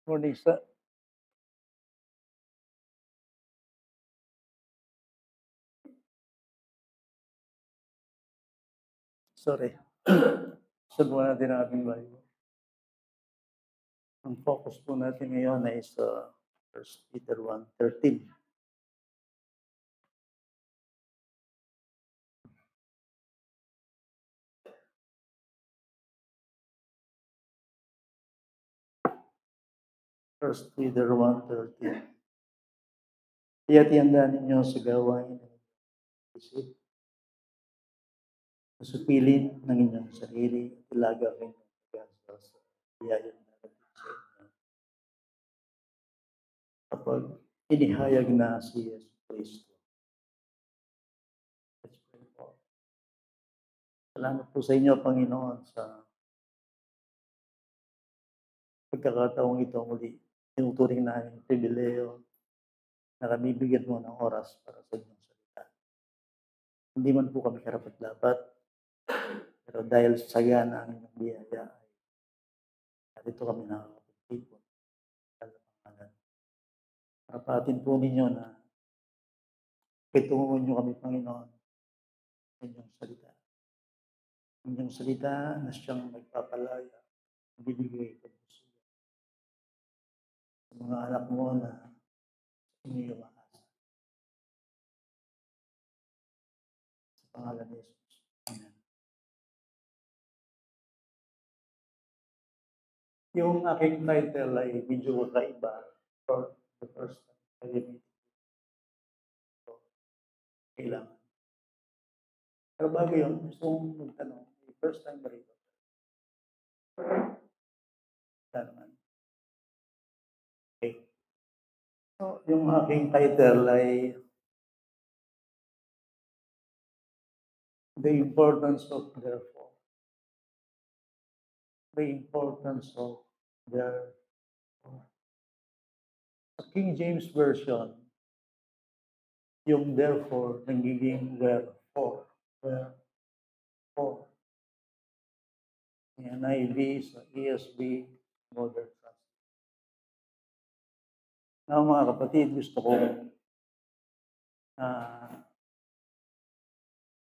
Morning, sir. Sorry. Saan po natin ang ating Bible? Ang focus po natin ngayon ay sa 1 Peter 1:13. First Peter 1:13. Kaya't ihanda ninyo sa gawain ng isip, susupilin ng inyong sarili at ilaga ang inyong pag-asa sa biyayang darating sa inyo. Kapag inihayag na si Yesu Kristo. Let's pray po. Salamat po sa inyo, Panginoon, sa pagkakataong ito muli. Tinuturing namin ang pribileyo na kami bigyan mo ng oras para sa inyong salita. Hindi man po kami karapat-dapat, pero dahil sa sagana ang inyong biyaya, narito kami nakakapagtipon. Karapatin po ninyo na kitungon nyo kami, Panginoon, sa inyong salita. Inyong salita na siyang nagpapalaya, bibigay ko sa mga anak mo na inyo umaasa. Sa pangalan ni Jesus. Amen. Yung aking title ay medyo kakaiba for the first time. Kailangan. Pero bago yun, gusto kong magtanong, first time ba rito? Naman. Okay. So, yung aking title ay The Importance of Therefore. The Importance of Therefore. Sa King James Version, yung therefore nagiging wherefore. Wherefore. Yung NIV sa ESV Modern Translation. Now, mga kapatid, gusto ko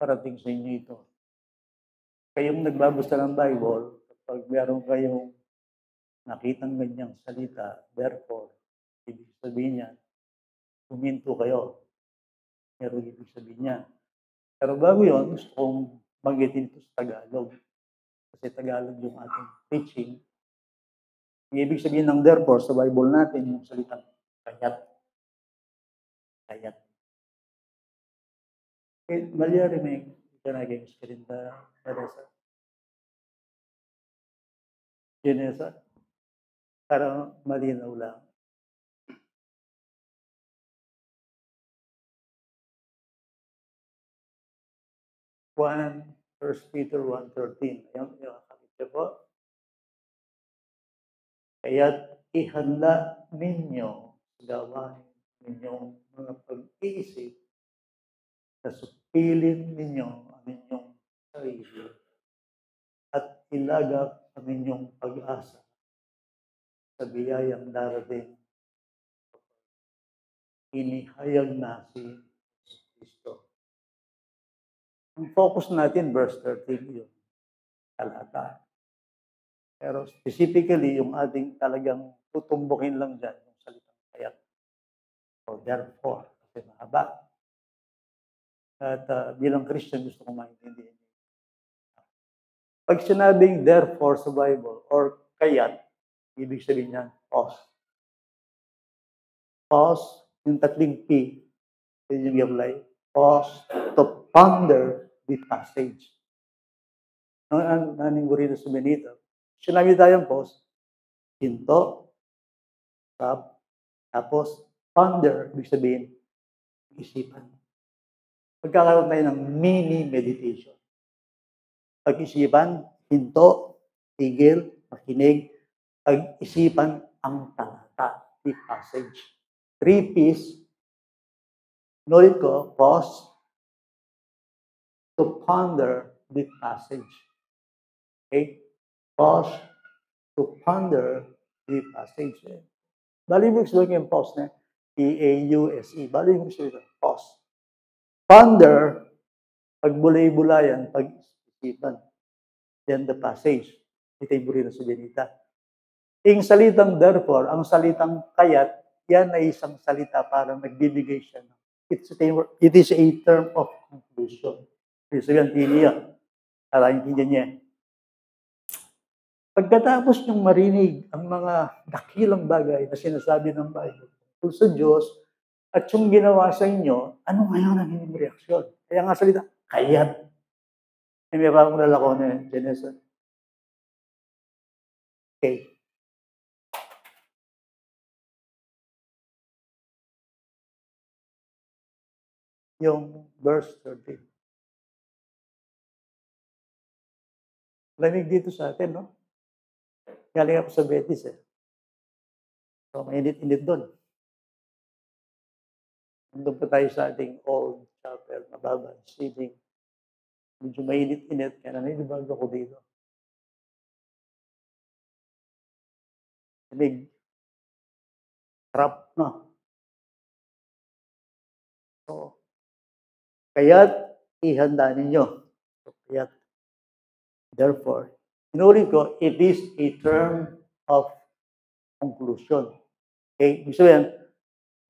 parating sa inyo ito. Kayong nagbabasa ng Bible, kapag meron kayong nakitang ganyang salita, therefore, ibig sabihin niya, huminto kayo. Meron ibig sabihin niya. Pero bago yun, gusto kong banggitin ito sa Tagalog. Kasi Tagalog yung ating teaching. Ang ibig sabihin ng therefore sa Bible natin, yung salitang kayat. Kayat. Okay, Malyari may kanaging skrinta, Teresa. Jenesa. Para malinaw lang. First Peter 1:13. Ayan, yung kapitya po. Kaya't ihanda ninyo gawain ninyong mga pag-iisip na supilin ninyo ang inyong sarili at ilagak ang inyong pag-asa sa biyayang darating. Inihayag na si Kristo. Ang focus natin, verse 13, yung talata. Pero specifically, yung ating talagang tutumbukin lang dyan, yung salitang kaya't. So therefore, kasi mahaba. At bilang Christian, gusto kong maintindihan. Pag sinabing therefore sa Bible, or kaya't, ibig sabihin niyan, pause. Pause, yung tatling P, yun yung i-apply. Pause to ponder the passage. Naning Gurino sa Benito. Sinabi tayong pause, hinto, stop, tapos ponder, ibig sabihin, isipan. Pagkakaroon tayo ng mini meditation. Pag-isipan, hinto, tigil, makinig, pag-isipan ang talata, the passage. 3 P's, nulit ko, pause, to ponder the passage. Okay? Pause, to ponder the passage. Bali mo sabihin yung pause na P-A-U-S-E. Bali mo sabihin pause. Ponder, pagbulay-bulayan, pag-isipan. Then the passage. Ito yung buri na sabihin nita. Yung salitang therefore, ang salitang kayat, yan ay isang salita parang nagbibigay siya. It is a term of conclusion. Ibig sabihin, tiniya. Para intindihan niya. Pagkatapos niyong marinig ang mga dakilang bagay na sinasabi ng Bible tungkol sa Diyos at yung ginawa sa inyo, ano ngayon ang inyong reaksyon? Kaya nga salita, kayat. May parang lalako na Genesis. Okay. Yung verse 13. Lamig dito sa atin, no? Galing ako sa Betis, eh. So, mainit-init doon. Nandun pa tayo sa ating old chapel, mababa, sitting. Medyo mainit-init, kaya nanilibag ako dito. Lamig. Trap, no? So, kaya't ihanda ninyo. So, kaya't, therefore, inulit ko, it is a term of conclusion. Okay? Ibig sabihin,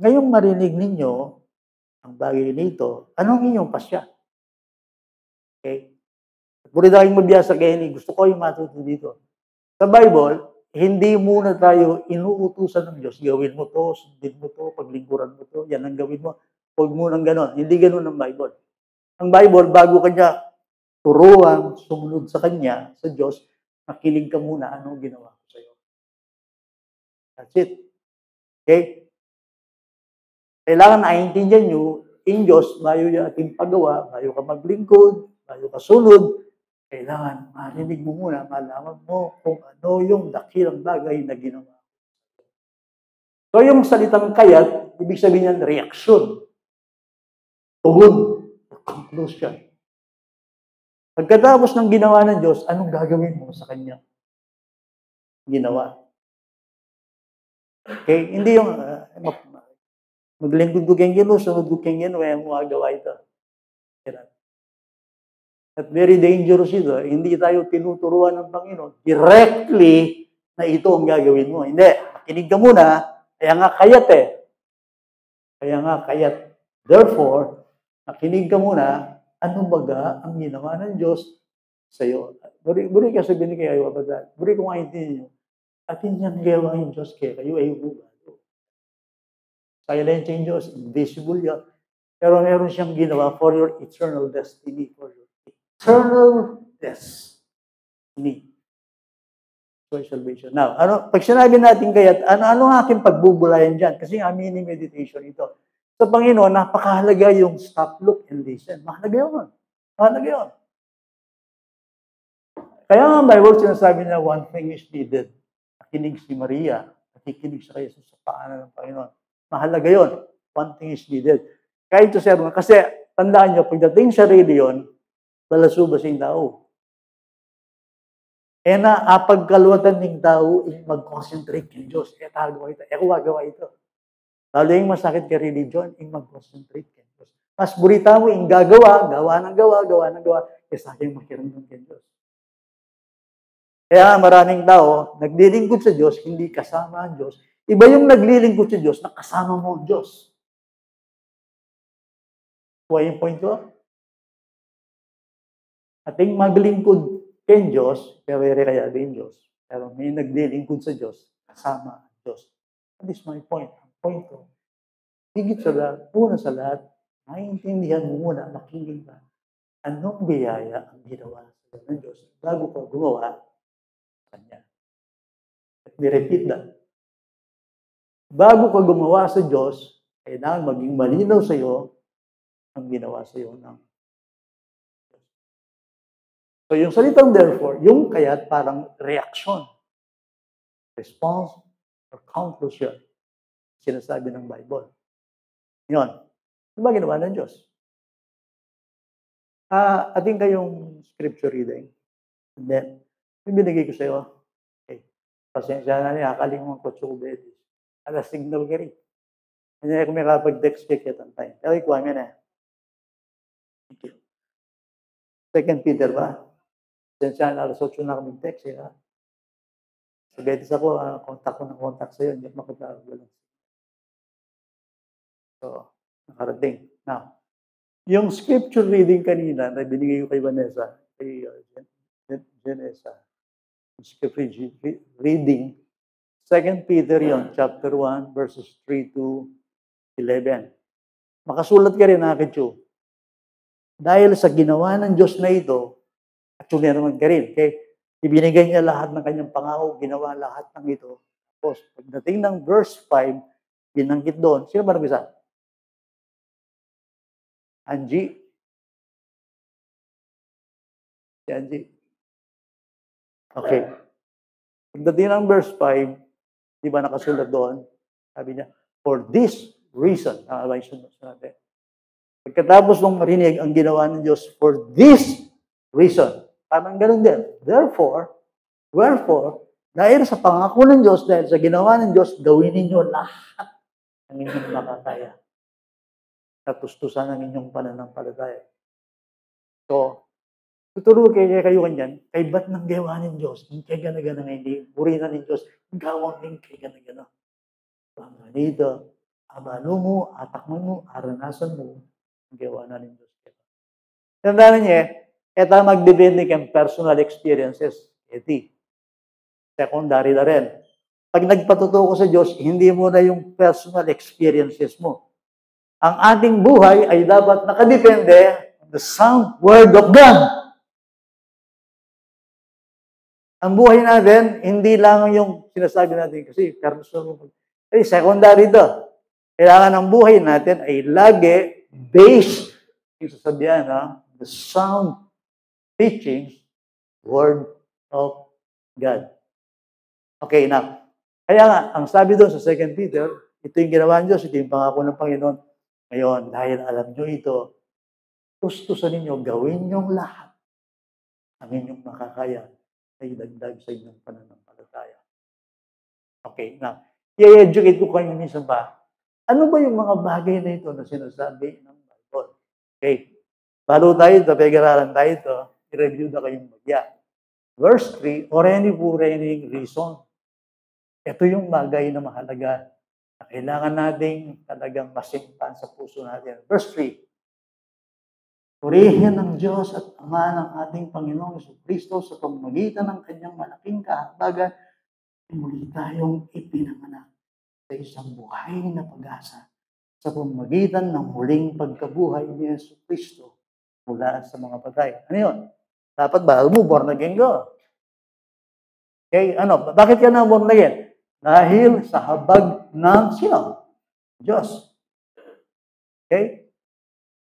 ngayong marinig ninyo ang bagay nito, anong inyong pasya? Okay? Muli tayong mabiyasa kaya gusto ko yung matuto dito. Sa Bible, hindi muna tayo inuutusan ng Diyos. Gawin mo to, sundin mo to, paglingkuran mo to, yan ang gawin mo. Huwag mo nang ganon. Hindi ganon ang Bible. Ang Bible, bago kanya turuan, sumunod sa Kanya, sa Diyos, makinig ka muna anong ginawa ko sa iyo. That's it. Okay? Kailangan naiintindihan nyo, in Diyos, bayo yung ating paggawa, bayo ka maglingkod, bayo ka sunod, kailangan marinig mo muna, malaman mo kung ano yung dakilang bagay na ginawa. So yung salitang kayat, ibig sabihin yan, reaksyon. Tugon. Conclusion. Pagkatapos ng ginawa ng Diyos, anong gagawin mo sa Kanya? Ginawa. Okay? Hindi yung maglingkod ko kayong gino, sunod ko kayong gino, kaya mo magawa ito. At very dangerous ito. Hindi tayo tinuturuan ng Panginoon directly na ito ang gagawin mo. Hindi. Makinig ka muna. Kaya nga kayat eh. Kaya nga kayat. Therefore, makinig ka muna. Ano baga ang ginawa ng Diyos sa iyo? Buri ka sabihin kay ayaw ba? Buri ko nga intindihan nyo. At hindi ang gawa ng Diyos kaya kayo ay hubado. Silent yung Diyos. Invisible yan. Pero meron siyang ginawa for your eternal destiny. For your eternal destiny. So, salvation. Now, pag sinabi natin kaya, ano ang aking pagbubulayan dyan? Kasi ang mini meditation ito. Sa Panginoon, napakahalaga yung stop, look, and listen. Mahalaga yun. Mahalaga yun. Kaya nga ang Bible sinasabi na one thing is needed. Nakinig si Maria, nakikinig siya kay Jesus sa paanan ng Panginoon. Mahalaga yun. One thing is needed. Kaya ito, sir, kasi tandaan nyo, pagdating sa reliyon, balasuba sa tao. E na, apagkalwatan ng tao, mag-concentrate kay Diyos. E tagawa ito. E kuwagawa ito. Lalo yung masakit kay religion, mag-concentrate kay Diyos. Mas burita mo, gagawa, gawa ng gawa, kaysa aking makiramdam kay Diyos. Kaya maraming tao, naglilingkod sa Diyos, hindi kasama ang Diyos. Iba yung naglilingkod sa Diyos, nakasama mo ang Diyos. Kuha yung point ko? Ating maglingkod kay Diyos, pero kaya din Diyos. Pero may naglilingkod sa Diyos, kasama ang Diyos. That is my point. Ang point ko, higit sa lahat, una sa lahat, naiintindihan mo muna, makinig ka. Anong biyaya ang ginawa sa ng Diyos bago ka gumawa sa Kanya? Let me repeat that. Bago ka gumawa sa Diyos, kailangan maging malinaw sa iyo ang ginawa sa iyo ng Diyos. So yung salitang therefore, yung kaya't parang reaction, response, or conclusion, sinasabi ng Bible. Yun. Ano ba ginawa ng Diyos? Ating kayong scripture reading. And then, yung binigay ko sa iyo, okay. Pasensya na niya, kalimutan ko Chubetis. Alas signal ka rin. Hindi ako may kapag-text check at ang time. Pero ikuha mo na. Thank you. 2 Peter ba? Pasensya na, alas 8 na kami text. Sa Betis ako, contact ko ng contact sa'yo. Hindi ako makapag-agulan. So, nakarating. Now, yung scripture reading kanina na binigay ko kay Vanessa, kay Janessa, scripture reading, 2 Peter yon, chapter 1, verses 3 to 11. Makasulat ka rin, Akichu. Dahil sa ginawa ng Diyos na ito, actually naman ka rin, okay? Ibinigay niya lahat ng kanyang pangako, ginawa lahat ng ito. Tapos, pagdating ng verse 5, binanggit doon, sino ba nag-isa? Angie? Si Angie? Okay. Pagdating ng verse 5, di ba nakasulat doon? Sabi niya, for this reason, ang sunod natin. Pagkatapos nung marinig ang ginawa ng Diyos, for this reason, parang ganun din. Therefore, wherefore, dahil sa pangako ng Diyos, dahil sa ginawa ng Diyos, gawin ninyo lahat ng inyong makakaya. Natustusan ng inyong pananampalataya. So, tuturo kayo kanyan, kay ba't nang gawa ng Diyos? Kay gana-gana nga hindi. Purihan ng Diyos, gawang din kay gana-gana. Panganito, abalo mo, atakman mo, aranasan mo, ang gawa na ng Diyos. Tandaan niya, ito magdepende kang personal experiences. Iti. Secondary na rin. Pag nagpatuto ko sa Diyos, hindi mo na yung personal experiences mo. Ang ating buhay ay dapat nakadepende on the sound word of God. Ang buhay natin, hindi lang yung sinasabi natin kasi personal. Kasi secondary ito. Kailangan ang buhay natin ay lagi based, yung sasabihan, the sound teaching word of God. Okay, now, kaya nga, ang sabi doon sa 2 Peter, ito yung ginawa ng Diyos, ito yung pangako ng Panginoon. Ngayon, dahil alam nyo ito, gustusan ninyo, gawin nyo lahat ang inyong makakaya na idagdag sa inyong pananampalataya. Okay, now, i-educate ko kayo minsan ba, ano ba yung mga bagay na ito na sinasabi ng Bible? Okay, bago tayo ito, pag-aralan tayo ito, i-review na kayong magya. Verse 3, or any reason. Ito yung bagay na mahalaga na kailangan nating talagang masimpan sa puso natin. Verse 3, purihin ng Diyos at Ama ng ating Panginoong Jesucristo sa pamamagitan ng kanyang malaking kahabagan, muli tayong ipinanganak sa isang buhay na pag-asa sa pamamagitan ng muling pagkabuhay ni Jesucristo mula sa mga patay. Ano yun? Dapat ba mo born again ka? Okay, ano? Bakit ka na born again? Dahil sa habag ng sino? Diyos. Okay?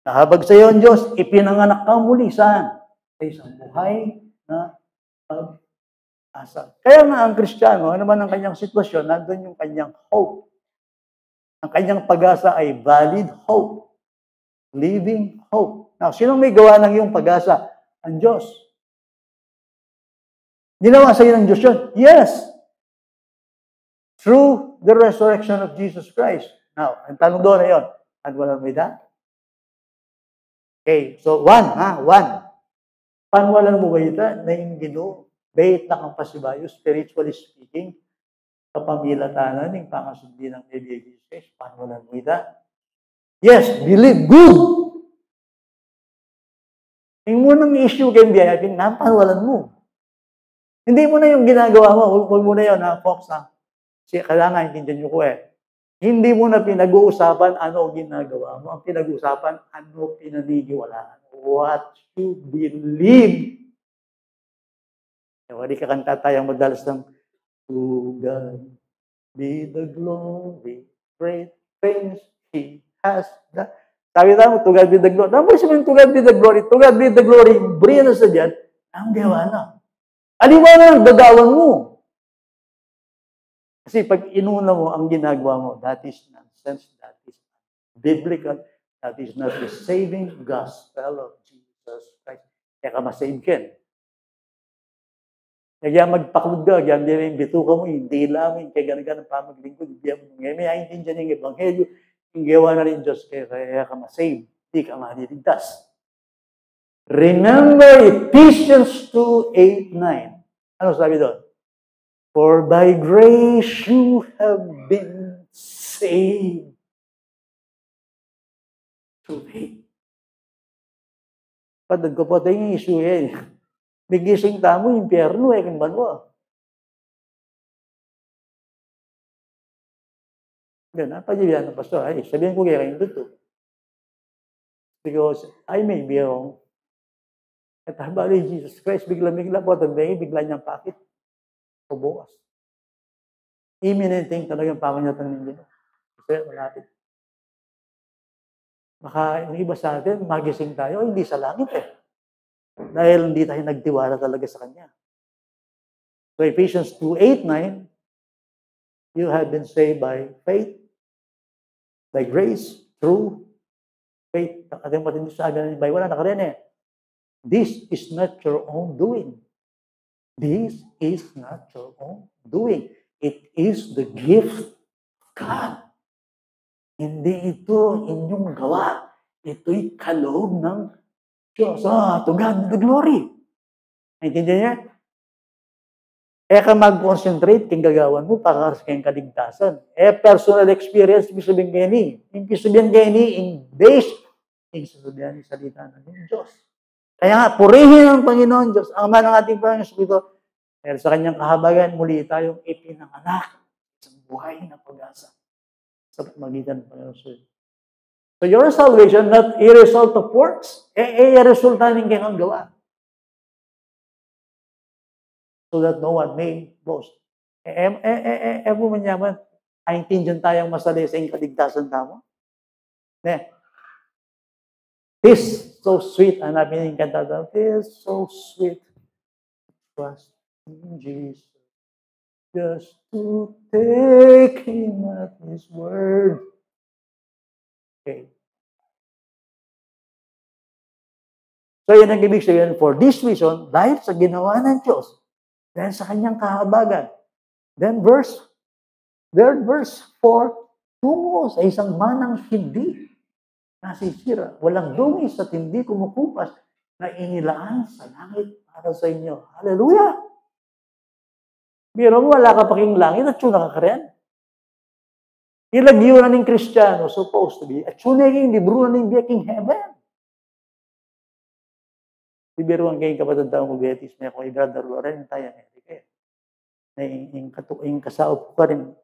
Nahabag sa iyo ang Diyos, ipinanganak ka muli saan? Sa isang buhay na pag-asa. Kaya nga ang Kristiyano, ano man ang kanyang sitwasyon, nandun yung kanyang hope. Ang kanyang pag-asa ay valid hope. Living hope. Now, sinong may gawa ng iyong pag-asa? Ang Diyos. Ginawa sa iyo ng Diyos yun? Yes. Through the resurrection of Jesus Christ. Now, ang tanong doon na yun, and walang with that? Okay, so one. Panwalan mo ba ito na yung Ginoo, bayit na kang pasibayo, spiritually speaking, kapamilatanan ng pangasundi ng Jesus, panwalan mo ito? Yes, believe, good. Yung munang issue kay biyayapin, panwalan mo. Hindi mo na yung ginagawa mo, huwag mo na yun, Fox, kailangan, intindihan nyo ko Hindi mo na pinag-uusapan ano ginagawa mo. Ang pinag-uusapan, ano pinaniniwalaan. What you believe. Hindi ka kanta tayong madalas ng, to God be the glory, great things He has done. Sabi tayo, to God be the glory. Ano ba sabihin, to God be the glory? To God be the glory, bring na sa dyan, ang gawa na. Aliwa na, gagawan mo. Kasi pag inuna mo ang ginagawa mo, that is nonsense, that is biblical, that is not the saving gospel of Jesus Christ. Kaya ka masave ka. Kaya magpaklod ka, kaya hindi rin bituka mo, hindi lamang, kaya ganang pamaglingkod, hindi mo ngayon. May aintindihan ng Ebanghelyo, yung gawa na rin Diyos, kaya ka masave, hindi ka maliligtas. Remember Ephesians 2:8-9. Ano sabi doon? For by grace you have been saved. Through faith. Padag ko po tayo yung issue yan. Bigising tamo, impyerno kung banwa. Yan, napagibihan ng pastor. Ay, sabihin ko kaya kayong totoo. Because I may be wrong. At habali Jesus Christ, bigla-bigla po, bigla niyang pakit. O bukas. Imminent thing talagang pamanyatan ninyo. Kasi malapit. Baka yung iba sa atin, magising tayo, hindi sa langit Dahil hindi tayo nagtiwala talaga sa Kanya. So Ephesians 2:8-9, you have been saved by faith, by grace, through faith. Ating matindi sa amin ng Bible, wala nakarin This is not your own doing. This is not your own doing. It is the gift of God. Hindi ito inyong gawa. Ito'y kaloob ng Diyos. To God the glory. Naintindihan niya? Ka mag-concentrate kung gagawan mo para sa kayong kaligtasan. Personal experience, ibig sabihin gani. Ibig sabihin gani, based, ibig sabihin salita ng Diyos. Kaya nga, purihin ang Panginoon Diyos. Ang ama ng ating Panginoon Jesucristo, dahil sa kanyang kahabagan, muli tayong ipinanganak sa buhay na pag-asa sa magitan ng Panginoon. So your salvation, not a result of works, resulta ng kanyang gawa. So that no one may boast. Evo manyaman, ay tindihan tayong masali sa iyong kaligtasan tamo. This so sweet, hanapin yung kanta. This so sweet. Trust in Jesus. Just to take Him at His word. Okay. So yun ang ibig sabihin, for this reason, dahil sa ginawa ng Diyos, dahil sa kanyang kahabagan. Then verse 4, tungo sa isang manang hindi nasisira, walang dungis at hindi kumukupas na inilaan sa langit para sa inyo. Hallelujah! Biro mo, wala ka paking langit at yun nakakariyan. Ilagyo na ng Kristiyano, supposed to be, at yun yung libro na ng baking heaven. Biro ang kayong kapatid daw mo, Betis, may akong i-brother Loren, tayo yung kasaop ko pa rin,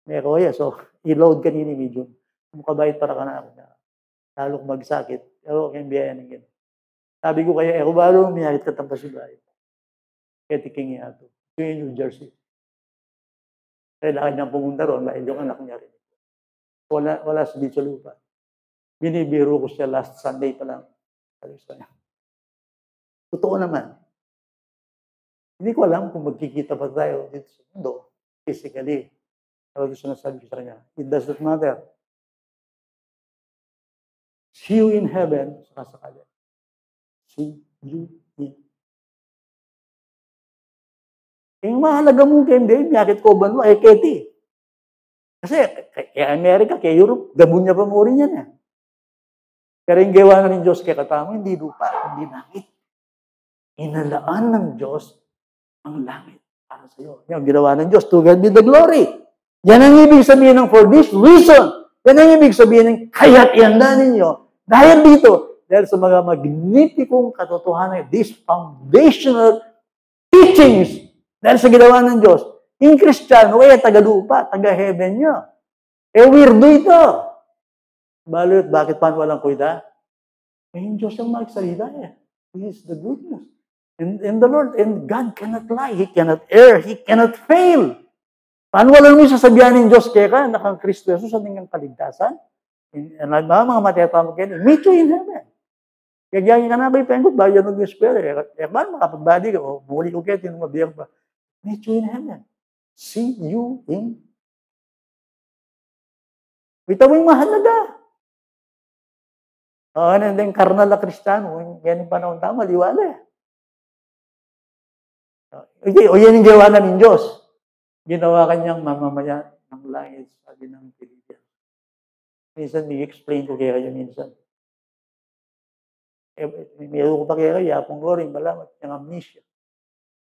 may kuya, so i-load kanini medium. Mukabayit para ka na ako na lalo kong magsakit, pero kayong biyaya ng gano'n. Sabi ko kaya, balo, mayakit ka tampas yung bahay. Kaya tiking niya ito. Yung New Jersey. Kailangan niyang pumunta ron, dahil yung anak niya rin. Wala sa dito lupa. Binibiro ko siya last Sunday pa lang. Totoo naman. Hindi ko alam kung magkikita pa tayo dito sa mundo, physically. Pero gusto na sabi ko sa kanya, it does not matter. See you in heaven, saka sa kanya. See you in. Yung mahalaga mong hindi, miyakit ko ba no, Keti. Kasi, kaya Amerika, kaya Europe, gabon niya pa mo rin yan. Pero yung gawa na ng Diyos kaya katama, hindi lupa, hindi langit. Inalaan ng Diyos ang langit para sa iyo. Yung ginawa ng Diyos, to God be the glory. Yan ang ibig sabihin ng for this reason. Yan ang ibig sabihin ng kaya't ihanda ninyo. Dahil dito, dahil sa mga magnifikong katotohanan, these foundational teachings, dahil sa ginawa ng Diyos, yung Kristiyano, kaya taga-lupa, taga-heaven nyo. Weirdo ito. Balot, bakit paano walang kuida? Yung Diyos ang magsalita He is the good news. And the Lord, and God cannot lie. He cannot err. He cannot fail. Paano walang may sasabihan ng Diyos kaya ka, nakang Kristo Jesus sa tinggang kaligtasan? Mga matetama kayo, meet you in heaven. Kaya ka na ba'y pengot, bayan ng Espero. Paano makapagbali ka? O, muli ko kayo, tinumabiyang pa. Meet you in heaven. See you in. Ito mo yung mahalaga. Ano yung karnal na Kristiyano, yan yung panahon tama, liwala Okay, o yan yung gawa na ng Diyos. Ginawa kanyang mamamayan ng langit, sabi ng Pilipino. Minsan, i-explain ko kaya kayo minsan. Meron ko pa kaya kayo, yapong ko rin, malamat, yung amnesia.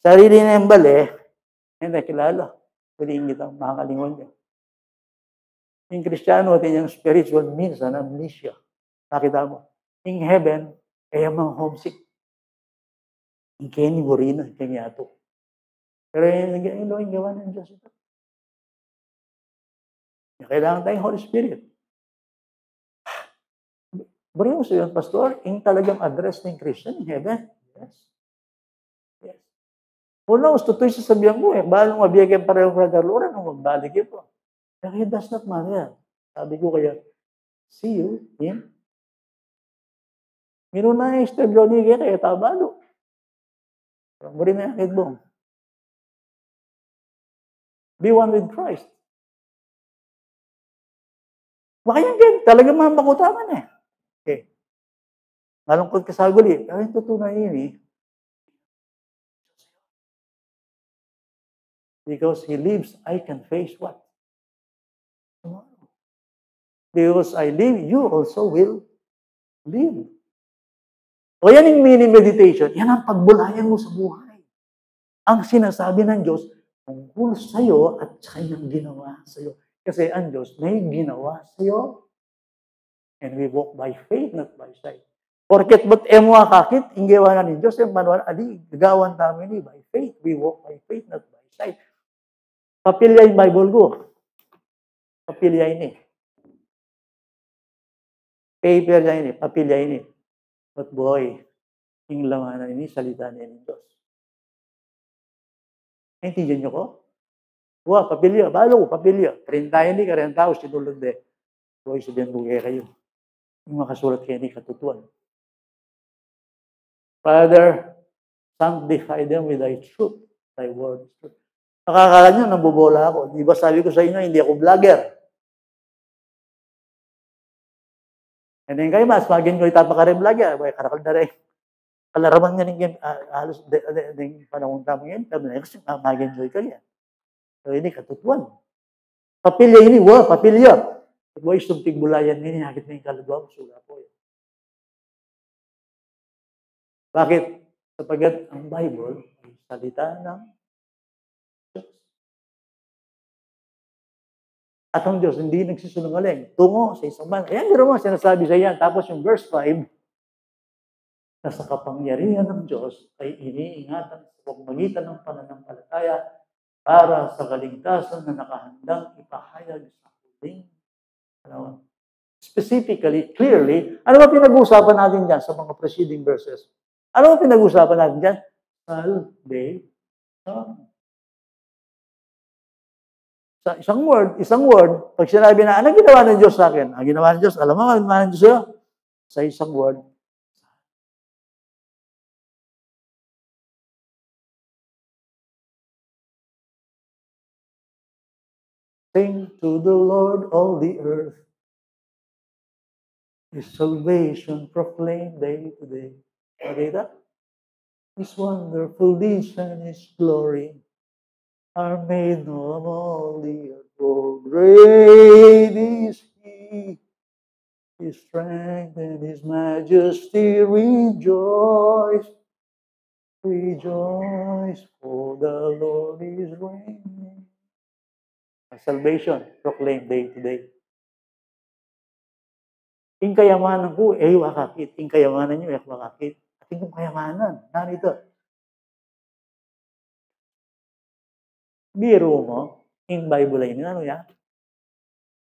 Sarili na yung bali, hindi kilala. Huling kitang makakalingon niya. Yung Kristiyano, at yung spiritual minsan, amnesia. Nakita mo. In heaven, kaya mga homesick. Yung Kenny Morino, Kenyato. Pero yung gawa ng Diyos ito. Kailangan tayong Holy Spirit. Bariyo sa yun, Pastor, yung talagang address ng Christian in heaven. Yes. Yes. Who knows, tutoy sasabihan mo balang mabigyan pareho Brother Laura nung magbalik po. Pero it does not matter. Sabi ko kaya, see you in meron na yung step journey kaya tabalo. Bari na yung mo. Be one with Christ. Baka yan, talagang mamakutaman eh. Okay. Malungkot ka sa guli. Pero yung tutunay yun eh. Because He lives, I can face what? Tomorrow. Because I live, you also will live. O yan yung mini meditation. Yan ang pagbulayan mo sa buhay. Ang sinasabi ng Diyos, tungkol sa'yo at sa kanyang ginawa sa'yo. Kasi ang Diyos may ginawa sa'yo. And we walk by faith, not by sight. Porket ba't emo kakit, inggawa na ni Diyos, yung manual, adi, gagawan tayo ni by faith. We walk by faith, not by sight. Papilya yung Bible ko. Papilya ini. Paper niya ini, papilya ini. But boy, yung laman ini, salita niya ni Diyos. Naintindihan niyo ko? Wah, papilya. Balo ko, papilya. 30 ini, 40 tao, sinulod de. Boy, sabihan ko kayo. Yung makasulat kayo ni katutuan. Father, sanctify them with thy truth. Thy word is truth. Nakakala nyo, nabubola ako. Di ba sabi ko sa inyo, hindi ako vlogger. And then kayo, mas magin ko itapakarin vlogger. Boy, karakal na rin. Kalaraman nga ng halos ng panahon tamo yan. Kasi mag-enjoy ka yan. So, ini katutuan. Papilya ini, wah, papilya. Boy, sumtig bulayan ini, hakit na yung kalagawa, sula po yan. Bakit? Sapagat ang Bible ay salita ng Diyos. At ang Diyos hindi nagsisunungaling. Tungo sa isang man. Ayan, gano'n mo, sinasabi sa yan. Tapos yung verse 5, na sa kapangyarihan ng Diyos ay iniingatan sa pagmagitan ng pananampalataya para sa kaligtasan na nakahandang ipahayag sa huling panahon. Specifically, clearly, ano ba pinag-uusapan natin dyan sa mga preceding verses? Ano ba pinag-uusapan natin dyan? Salvation. Sa isang word, pag sinabi na, ano ginawa ng Diyos sa akin? Ang ginawa ng Diyos, alam mo, ang ginawa ng Diyos sa'yo? Sa isang word, sing to the Lord all the earth. His salvation proclaimed day to day. Nakita? His wonderful deeds and His glory are made known all the earth. For great is He, His strength and His majesty. Rejoice, rejoice, for the Lord is reigning. Salvation proclaimed day to day. Ing kayamanan ko, wakakit. Ing kayamanan nyo, wakakit. At ing kayamanan, narito. Biro mo, ing Bible ay ano yan?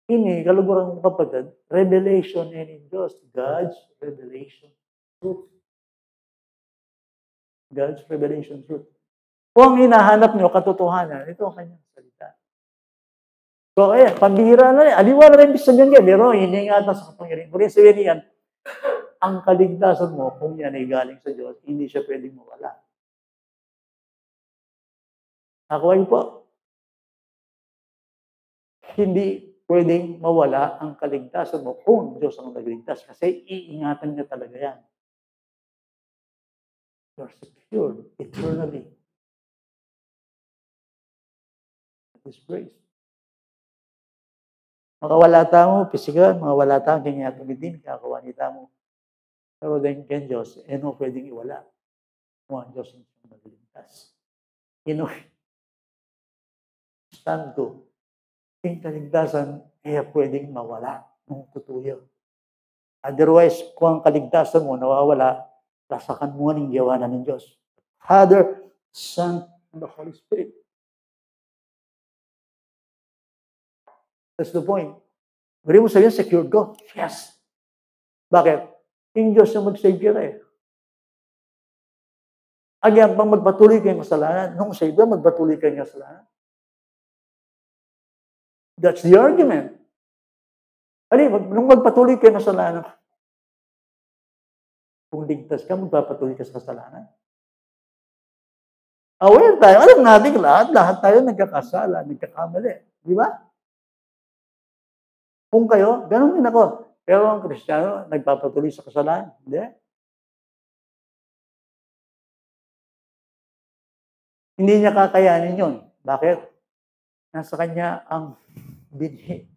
Ini, kaluguran ng kapatid, revelation in Diyos. God's revelation truth. God's revelation truth. Kung hinahanap nyo katotohanan, ito ang kanyang salita. So, pambihira na rin. Aliwa na rin sabihin niya, pero hindi nga sa kapangyarihan. Kung sabihin niyan, ang kaligtasan mo, kung yan ay galing sa Diyos, hindi siya pwedeng mawala. Ako ay po, hindi pwedeng mawala ang kaligtasan mo kung Diyos ang nagligtas. Kasi iingatan niya talaga yan. You're secured eternally His grace. Makawala tamo, physical, makawala tamo, kanya tumitin, kakawanita mo. Pero then, kaya Diyos, no pwedeng iwala. Kung ang Diyos hindi magligtas. Stand to. Yung kaligtasan, pwedeng mawala ng tutuyo. Otherwise, kung ang kaligtasan mo nawawala, lasakan mo ng gawanan ng Diyos. Father, Son, and the Holy Spirit. That's the point. Bari mo sabihin, secured ko. Yes. Bakit? Yung Diyos na mag-save ka eh. Again, pang magpatuloy kayong kasalanan, nung save ka, magpatuloy kayong kasalanan. That's the argument. Nung magpatuloy kayong kasalanan, kung ligtas ka, magpapatuloy ka sa kasalanan. Aware tayo. Alam natin lahat tayo nagkakasala, nagkakamali. Di ba? Kung kayo, ganun din ako. Pero ang Kristiyano, nagpapatuloy sa kasalanan. Hindi. Hindi niya kakayanin yun. Bakit? Nasa kanya ang binhi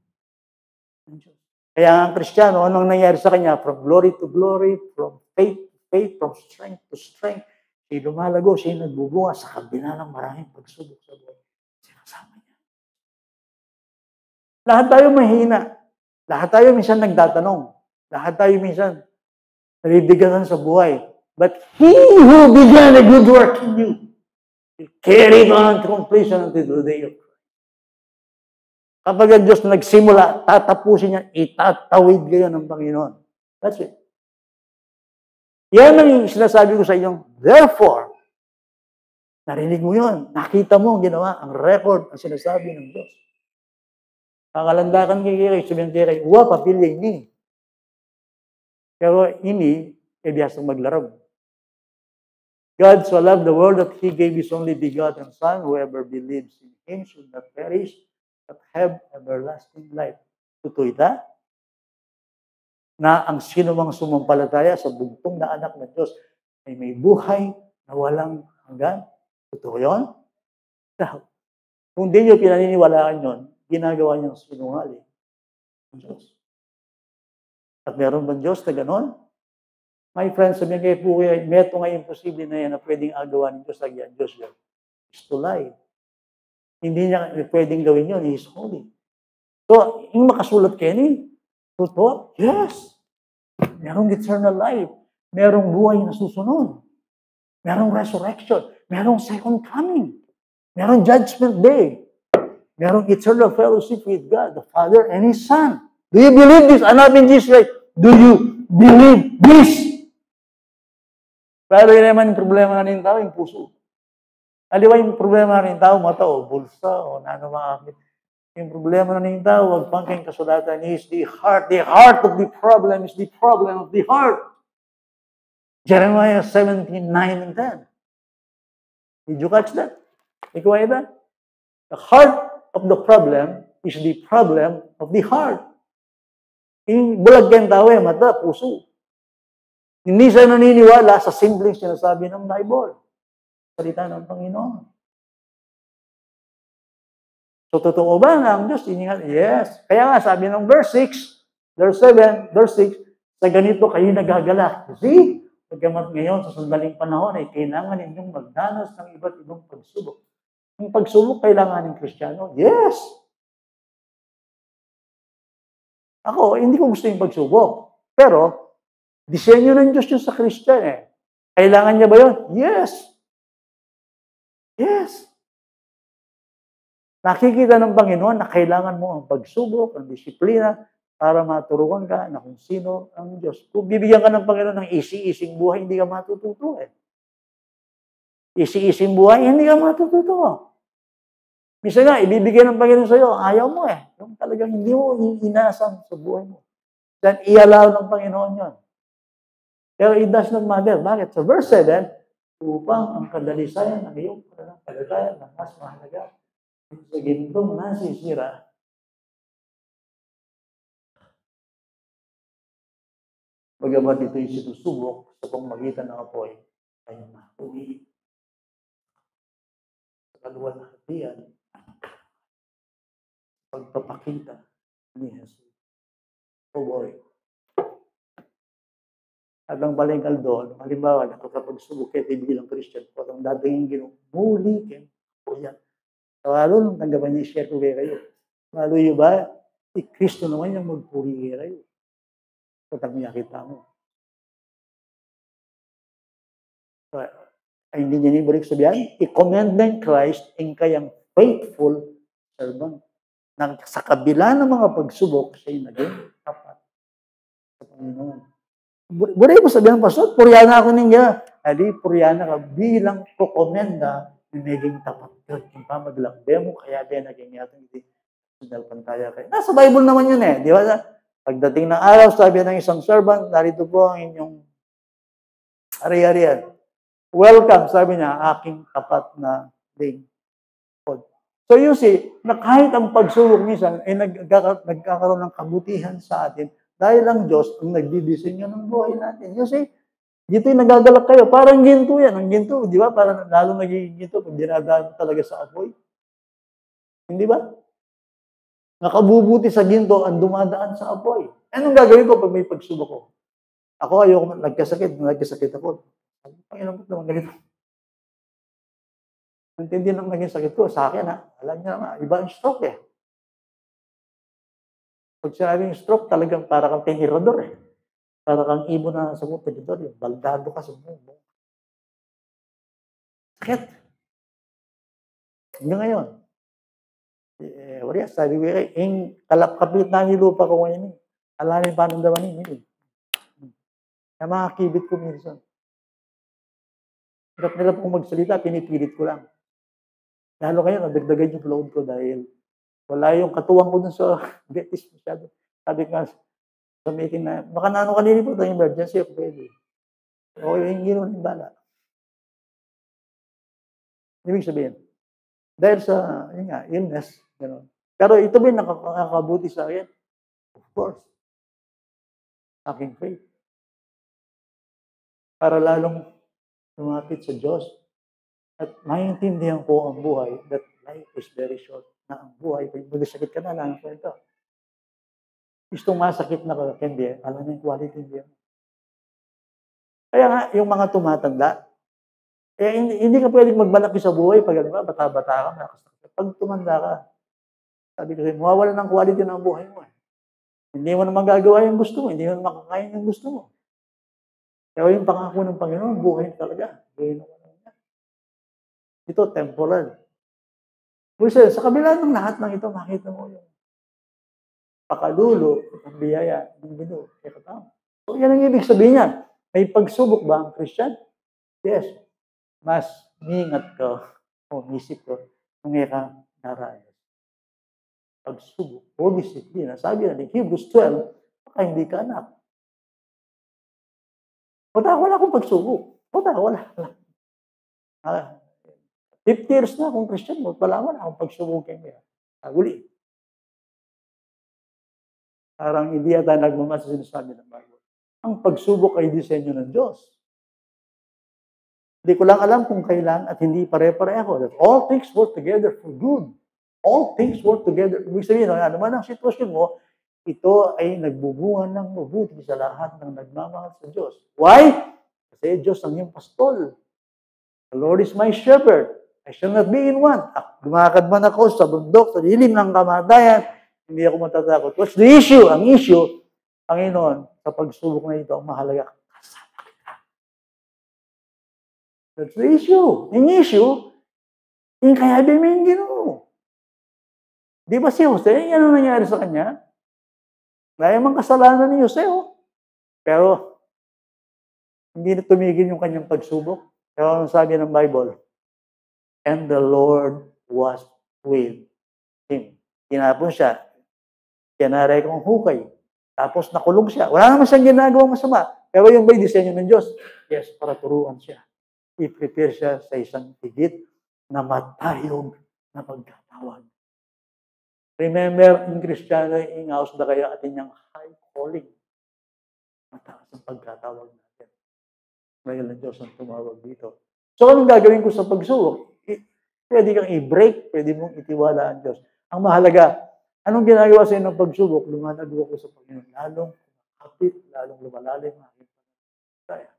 ng Diyos. Kaya ang Kristiyano, anong nangyari sa kanya? From glory to glory, from faith to faith, from strength to strength. Siya lumalago, siya nagbubunga sa kabila ng maraming pagsubok sa buhay. Sinasama niya. Lahat tayo mahina. Lahat tayo minsan nagtatanong. Lahat tayo minsan nabibigatan sa buhay. But He who began a good work in you will carry it on to completion until the day of Christ. Kapag ang Diyos nagsimula, tatapusin niya, itatawid kayo ng Panginoon. That's it. Yan ang sinasabi ko sa inyo. Therefore, narinig mo yun. Nakita mo ang ginawa, ang record, ang sinasabi ng Diyos. Kakalandakan kay sabihin kay papilya ini. Pero ini, biyasang maglarag. God so loved the world that He gave His only begotten Son, whoever believes in Him should not perish, but have everlasting life. Totoo ita? Na ang sino mang sumampalataya sa bugtong na anak ng Diyos ay may buhay na walang hanggan. Totoo yun? Kung di nyo pinaniniwalaan yun, ginagawa niyang sinungaling ang Diyos. At meron bang Diyos na gano'n? My friends, sabihin kayo po kayo, meto nga imposible na yan na pwedeng agawa ng Diyos, lagyan Diyos yan. It's to lie. Hindi niya pwedeng gawin yun. He is holy. So, yung makasulat kayo ni, totoo? Yes. Merong eternal life. Merong buhay na susunod. Merong resurrection. Merong second coming. Merong judgment day. Merong eternal fellowship with God, the Father and His Son. Do you believe this? Hanapin Jesus right. Do you believe this? Pero yun naman yung problema na ng tao, yung puso. Aliwa yung problema na ng tao, mata o bulsa o nano mga. Yung problema na ng tao, wag pang kayong kasulatan is the heart. The heart of the problem is the problem of the heart. Jeremiah 17:9 and 10. Did you catch that? Ikaw ay that? The heart of the problem is the problem of the heart. Yung bulag kayong tao mata, puso. Hindi siya naniniwala sa simpleng sinasabi ng Bible. Salita ng Panginoon. So, totoo ba na ang Diyos? Yes. Kaya nga, sabi ng verse 6, verse 7, verse 6, sa ganito kayo nagagalak. See? Pagkamat ngayon, sa sandaling panahon, ay kailangan ninyong magdanas ng iba't ibang pagsubok. Yung pagsubok, kailangan ng Kristiyano? Yes. Ako, hindi ko gusto yung pagsubok. Pero, disenyo ng Diyos yun sa Christian eh. Kailangan niya ba yun? Yes. Yes. Nakikita ng Panginoon na kailangan mo ang pagsubok, ang disiplina, para maturuan ka na kung sino ang Diyos. Kung bibigyan ka ng Panginoon ng easy-easing buhay, hindi ka matututo eh. Easy-easing buhay, hindi ka matututo. Misa nga, ibibigyan ng Panginoon sa'yo, ayaw mo eh. Yung talagang hindi mo inasam sa buhay mo. Then, ialaw ng Panginoon yun. Pero it does not matter. Bakit? Sa verse 7, upang ang kadalisayan ng iyong kalagayan na mas mahalaga sa gintong nasisira, bagamat ito'y sinusubok sa pamamagitan ng apoy, ay matuwi sa kaluwalhatian pagpapakita ni Jesus. Oh boy. At ang balingkal doon, halimbawa, nakakapagsubok kayo bilang Christian, kung ang dating muli kayo, o yan. So, lalo nung tanggapan niya, share ko kayo. Lalo yung ba, Kristo naman yung magpuri kayo. Kapag nakita mo. So, ay hindi niya ibalik sabihan, i-commend Christ in kayang faithful servant. Nang sa kabila ng mga pagsubok, siya'y naging tapat sa Panginoon. Buray mo sabihin, Pastor, puryana ako ninyo. Adi, puryana ka bilang kukomenda na naging tapat ka. Yung pamaglakbe mo, kaya din naging yatang hindi sinalpantaya kayo. Nasa Bible naman yun eh. Di ba? Pagdating ng araw, sabi ng isang servant, narito po ang inyong ari-arian. Welcome, sabi niya, aking tapat na lingkod. So you see, na kahit ang pagsubok minsan ay nagkakaroon ng kabutihan sa atin, dahil ang Diyos ang nagdidisenyo ng buhay natin. You see, dito yung nagagalak kayo. Parang ginto yan. Ang ginto, di ba? Parang lalo nagiging ginto pag dinadaan talaga sa apoy. Hindi ba? Nakabubuti sa ginto ang dumadaan sa apoy. Anong gagawin ko pag may pagsubok ko? Ako ayoko, nagkasakit ako. Panginoon ko naman ganito. Intindi naman naging sakit ko sa akin, ha? Alam niyo naman, iba ang stroke eh. Pag sinabing stroke, talagang para kang tinirador eh. Para kang ibon na sa mga tinidor, yung baldado ka sa mga. Sakit. Hanggang ngayon. Wala, sabi ko yung kalap-kapit na nilupa ko ngayon eh. Alamin pa ng daman eh. Na mga kibit ko minsan. Hirap-hirap kong magsalita, pinipilit ko lang. Lalo ngayon, nagdagdagan yung load ko dahil wala yung katuwang ko dun sa betis masyado. Sabi ko sa meeting na, baka naano kanina po tayong emergency, pwede. O yung ginoon yung bala. Ibig sabihin, dahil sa, yun nga, illness, gano'n. Pero ito ba yung nakakabuti sa akin? Of course. Aking faith. Para lalong lumapit sa Diyos. At maintindihan ko ang buhay that life is very short. Na ang buhay, pag magsakit ka na lang, ito. Gustong masakit na ka, hindi. Alam mo yung quality niya. Kaya nga, yung mga tumatanda, hindi ka pwedeng magmalaki sa buhay pag bata-bata ka. Pag tumanda ka, sabi ko sa'yo, mawawala ng quality ng buhay mo. Hindi mo na magagawa yung gusto mo, hindi mo na makakain yung gusto mo. Kaya yung pangako ng Panginoon, buhay talaga. Buhay naman. Ito, temporal. Kasi sa kabila ng lahat ng ito, makita mo yung pakalulo at ang biyaya ng Ginoo. So, yan ang ibig sabihin niya. May pagsubok ba ang Christian? Yes. Mas mingat ka o isip ko kung ka narayas. Pagsubok o disiplina. Sabi na ni Hebrews 12, baka hindi ka anak. Wala akong pagsubok. Wala. 50 years na akong Christian mo, wala akong pagsubukin niya. Uli. Parang hindi yata nagmamasa sinasabi ng Bible. Ang pagsubok ay disenyo ng Diyos. Hindi ko lang alam kung kailan at hindi pare-pareho. That all things work together for good. All things work together. Ibig sabihin, ano man ang sitwasyon mo, ito ay nagbubunga ng mabuti sa lahat ng nagmamahal sa Diyos. Why? Kasi Diyos ang iyong pastol. The Lord is my shepherd. I shall not be in want. Lumakad man ako sa bundok, sa dilim ng kamatayan, hindi ako matatakot. What's the issue? Ang issue, Panginoon, sa pagsubok na ito, ang mahalaga, kasama kita. That's the issue. Ang issue, yung kaya mo yung Ginoo. Di ba si Jose, ano nangyari sa kanya? Dahil mang kasalanan ni Jose, pero hindi na tumigil yung kanyang pagsubok. Pero ano sabi ng Bible? And the Lord was with him. Tinapon siya. Tinaray kong hukay. Tapos nakulong siya. Wala naman siyang ginagawang masama. Pero yung ba'y disenyo ng Diyos? Yes, para turuan siya. I-prepare siya sa isang higit na matayog na pagkatawag. Remember, in Christianity, in-house na kaya atin yung high calling. Mataas ang pagkatawag natin. Dahil ang Diyos ang tumawag dito. So, anong gagawin ko sa pagsubok? Pwede kang i-break, pwede mong itiwala ang Diyos. Ang mahalaga, Anong ginagawa sa inyo ng pagsubok? Lumalago ako sa Panginoon. Lalong kumapit, lalong lumalalim ang aking pananampalataya.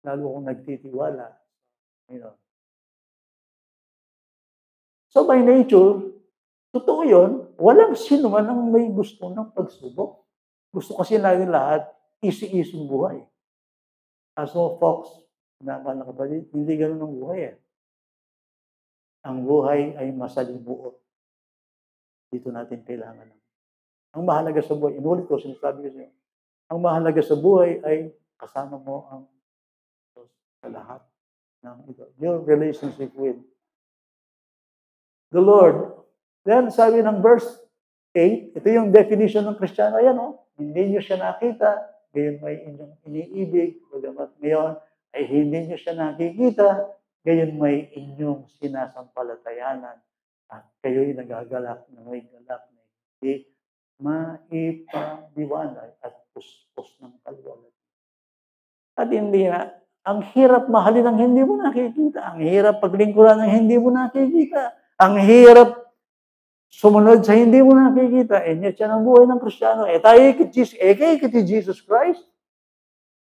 Lalo akong nagtitiwala sa Panginoon. So by nature, totoo yun, walang sino man ang may gusto ng pagsubok. Gusto kasi natin lahat, easy-easy buhay. Kaso, folks, mga kapatid, hindi ganun ang buhay eh. Ang buhay ay masalimuot. Dito natin kailangan. Ang mahalaga sa buhay, inulit ko, sinasabi ko sa inyo, ang mahalaga sa buhay ay kasama mo ang Diyos sa lahat ng ito. Your relationship with the Lord. Then, sabi ng verse 8, ito yung definition ng Kristiyano. Ayan, hindi nyo siya nakita, gayon may inyong iniibig, bagamat ngayon ay hindi nyo siya nakikita, gayon may inyong sinasampalatayanan at kayo'y nagagalak na may galak na hindi maipabiwanay at puspos ng kalwalan. At hindi na, ang hirap mahalin ang hindi mo nakikita, ang hirap paglingkuran ng hindi mo nakikita, ang hirap sumunod sa hindi mo nakikita, yet siya ang buhay ng Kristiyano. Tayo kay Jesus Christ.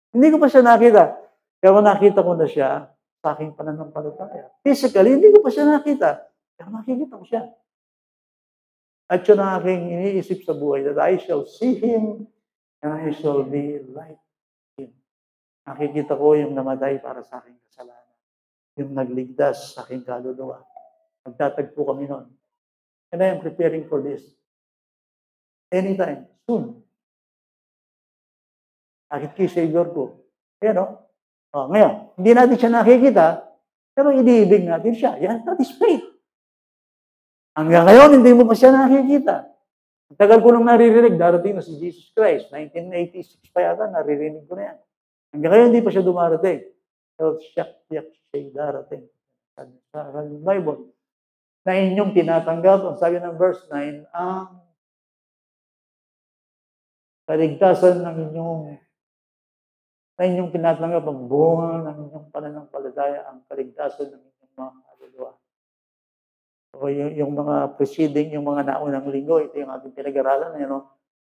Hindi ko pa siya nakita. Pero nakita ko na siya sa aking pananampalataya. Physically, hindi ko pa siya nakita. Pero nakikita ko siya. At yun ang aking iniisip sa buhay, that I shall see Him and I shall be like Him. Nakikita ko yung namatay para sa aking kasalanan. Yung nagligtas sa aking kaluluwa. Magtatagpo kami noon. And I am preparing for this. Anytime, soon. Nakikita Savior ko. Ayan ngayon, hindi natin siya nakikita, pero iniibig natin siya. Yan, that is faith. Hanggang ngayon, hindi mo pa siya nakikita. Tagal ko nung naririnig, darating na si Jesus Christ. 1986 pa yata, naririnig ko na yan. Hanggang ngayon, hindi pa siya dumarating. Pero siyak siya darating. Sa Bible, na inyong tinatanggap, ang sabi ng verse 9, ang kaligtasan ng inyong tinatanggap, ang bunga ng inyong pananampalataya, ang kaligtasan ng inyong mga kaluluwa. So, yung mga preceding, yung mga naunang linggo, ito yung ating pinag-aralan,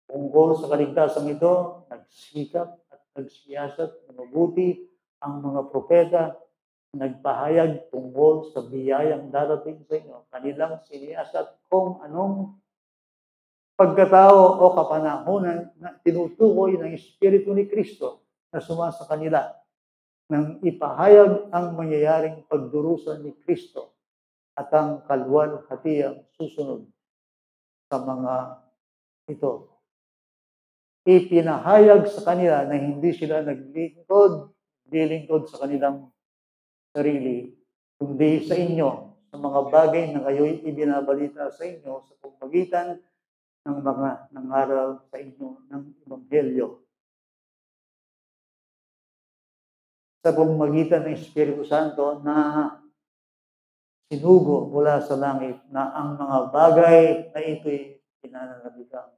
tungkol sa kaligtasan ito, nagsikap at nagsiyasat na mabuti ang mga propeta, nagpahayag tungkol sa biyayang darating sa inyo. Kanilang siniyasat kung anong pagkatao o kapanahonan na tinutukoy ng Espiritu ni Kristo na sumasa kanila nang ipahayag ang mangyayaring pagdurusa ni Kristo at ang kalwalhatiang susunod sa mga ito. Ipinahayag sa kanila na hindi sila naglingkod sa kanilang sarili, kundi sa inyo, sa mga bagay na kayo'y ibinabalita sa inyo sa pamamagitan ng mga nangaral sa inyo ng Ebanghelyo. Sa pamamagitan ng Espiritu Santo na sinugo mula sa langit na ang mga bagay na ito'y pinananabigang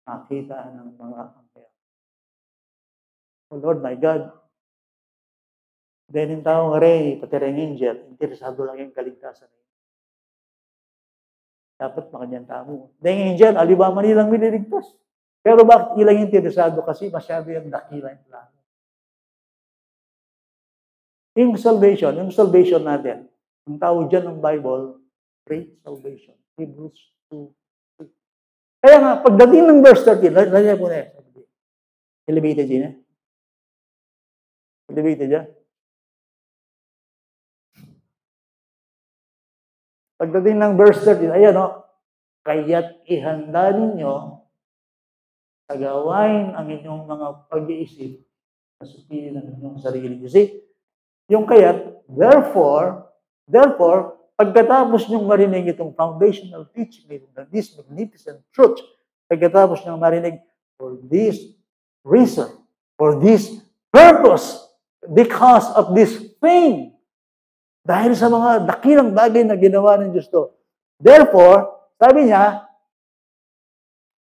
nakita ng mga anghel. Oh Lord my God, dahil yung taong rin, pati rin angel, interesado lang yung kaligtasan. Dapat makanyang tamo. Dahil yung angel, alibama nilang miniligtas. Pero bakit ilang interesado? Kasi masyado yung dakila yung plano. Yung salvation natin, ang tawag dyan ng Bible, great salvation. Hebrews 2:6. Kaya nga, pagdating ng verse 13, lagyan po na yan. Elevated dyan. Elevated dyan. Pagdating ng verse 13, ayan kaya't ihanda ninyo sa gawain ang inyong mga pag-iisip na supilin ang inyong sarili. You see, yung kaya't, therefore, pagkatapos nyong marinig itong foundational teaching, this magnificent truth, pagkatapos nyong marinig, for this reason, for this purpose, because of this thing, dahil sa mga dakilang bagay na ginawa ng Diyos to. Therefore, sabi niya,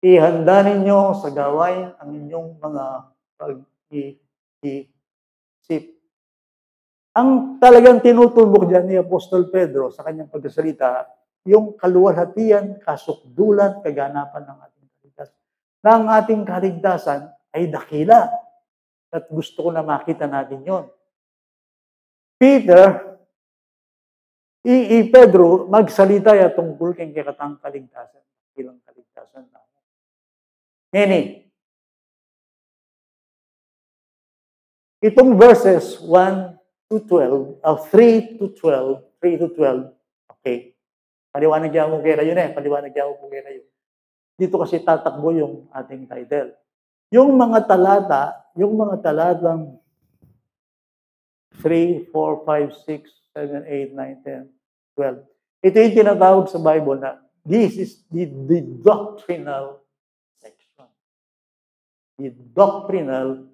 ihanda ninyo sa gawain ang inyong mga pag-iisip. Ang talagang tinutumbok dyan ni Apostol Pedro sa kanyang pagkasalita, yung kaluwalhatian, kasukdulan, kaganapan ng ating kaligtasan. Na ang ating kaligtasan ay dakila. At gusto ko na makita natin yon. Pedro, magsalita ya tungkol kay katang kaligtasan. Ilang kaligtasan na. Ngini, itong verses 1 to 12, 3 to 12, okay. Paliwanag niya mo kaya yun paliwanag niya mo kaya yun. Dito kasi tatakbo yung ating title. Yung mga talatang 3, 4, 5, 6, 7, 8, 9, 10, 12. Ito yung tinatawag sa Bible na this is the doctrinal section. The doctrinal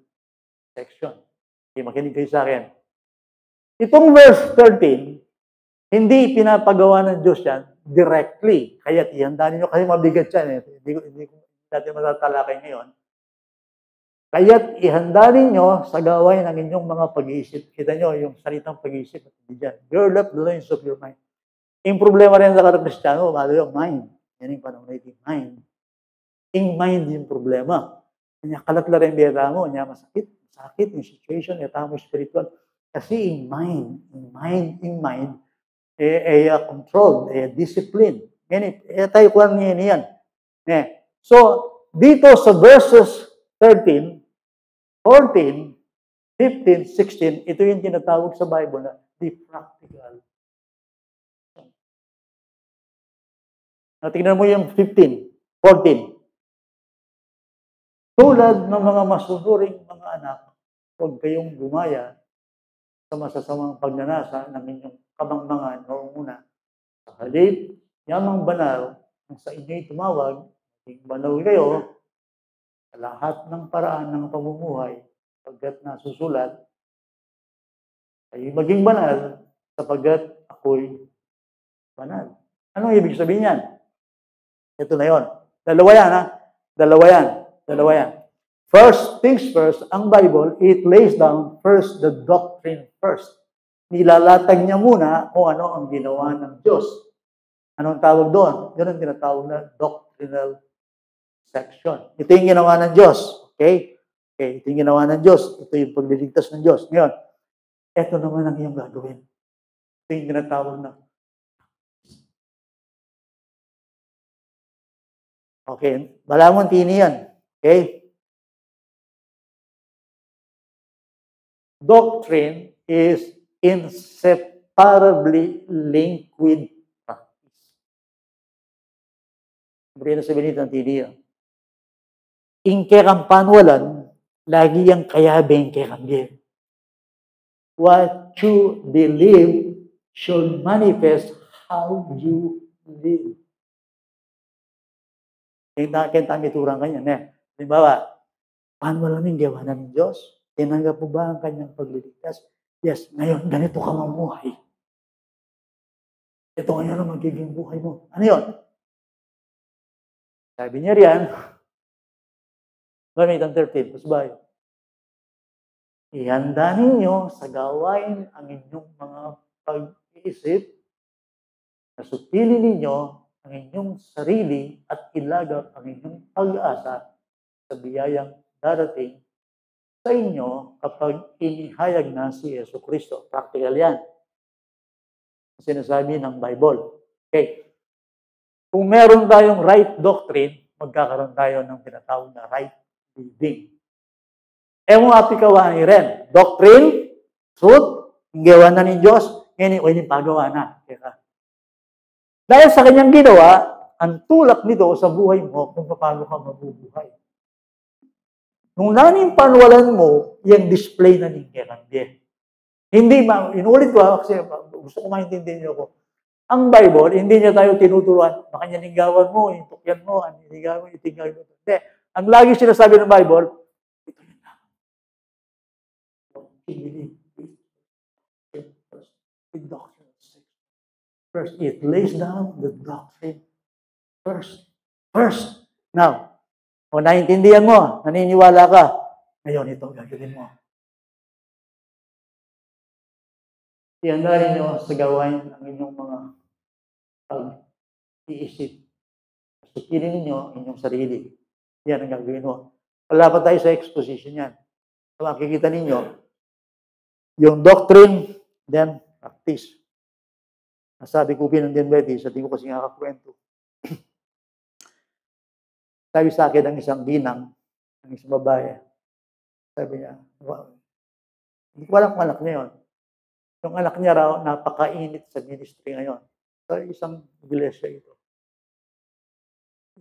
section. Okay, makinig kayo sa akin. Itong verse 13, hindi pinapagawa ng Diyos yan directly. Kaya ihanda ninyo kasi mabigat yan. Hindi natin matatalakay ngayon. Kaya't ihanda ninyo sa gawain ng inyong mga pag-iisip. Kita nyo yung salitang pag-iisip. Gird up the loins of your mind. Yung problema rin sa Kristyano, malo yung mind. Yan yung panahon na yung mind. Yung mind yung problema. Kanya kalat la rin biyata mo. Kanya masakit yung situation. Yata mo spiritual. Kasi yung mind, control, discipline. Yan, tayo kuhan yan. So, dito sa verses 13, 14, 15, 16, ito yung tinatawag sa Bible na the practical. Tingnan mo yung 15, 14. Tulad ng mga masunuring mga anak, huwag kayong gumaya sa masasamang pagnanasa ng inyong kamangmangan noong una. Sa halip, yamang banal, ang sa inyo'y tumawag, banal kayo, sa lahat ng paraan ng pamumuhay, pagkat nasusulat, ay maging banal, sapagkat ako'y banal. Anong ibig sabihin yan? Ito na yon. Dalawa yan. First things first, ang Bible, it lays down first the doctrine first. Nilalatag niya muna kung ano ang ginawa ng Diyos. Anong tawag doon? Yun ang tinatawag na doctrinal section. Ito yung ginawa ng Diyos. Okay? Ito yung ginawa ng Diyos. Ito yung pagliligtas ng Diyos. Ngayon, ito naman ang iyong gagawin. Ito yung tinatawag na okay, malamon tini yan. Okay? Doctrine is inseparably linked with practice. Beri na sabihin nito ang tini yan. Ingkerang panwalan, lagi yang kayabeng kerangge. What you believe should manifest how you live. Kaya tayo iturang kanya. Halimbawa, paano namin gawa ng Diyos? Tinanggap mo ba ang kanyang pagliligtas? Yes, ngayon, ganito ka mamuhay. Ito ngayon ang magiging buhay mo. Ano yun? Sabi niya riyan, gamitan 13, pasbayo. Ihanda ninyo sa gawain ang inyong mga pag-iisip, nasupili ninyo ang inyong sarili at ilagak ang inyong pag-asa sa biyayang darating sa inyo kapag inihayag na si Jesucristo. Practical yan. Sinasabi ng Bible. Okay. Kung meron tayong right doctrine, magkakaroon tayo ng tinatawag na right living. Mo apikawan ni ren. Doctrine, truth, gawa na ni Diyos, ngayon yung pagawa na. Dahil sa kanyang ginawa, ang tulak nito sa buhay mo kung paano ka mabubuhay. Nung naning panwalan mo, yung display na ningerangge. Hindi, inulit ko kasi gusto ko maintindihan niyo ako. Ang Bible, hindi niya tayo tinuturuan, baka niya ninggawan mo, itukyan mo, ninggawan mo, itinggawan mo. Hindi. Ang lagi sinasabi ng Bible, ito yun lang. First, it lays down the doctrine first. Now, kung naiintindihan mo, naniniwala ka, ngayon ito gagawin mo. Ihanda ninyo sa gawain ang inyong mga iisip. Isipin ninyo inyong sarili. Yan ang gagawin mo. Wala pa tayo sa exposition yan. So, makikita ninyo, yung doctrine, then practice. Nasabi ko din Betty, sa di ko kasi nakakwento. Sabi sa akin ng isang ginang, ng isang babae, sabi niya, hindi ko alam kung anak niya yun. Yung anak niya raw, napakainit sa ministry ngayon. Sa isang iglesia ito.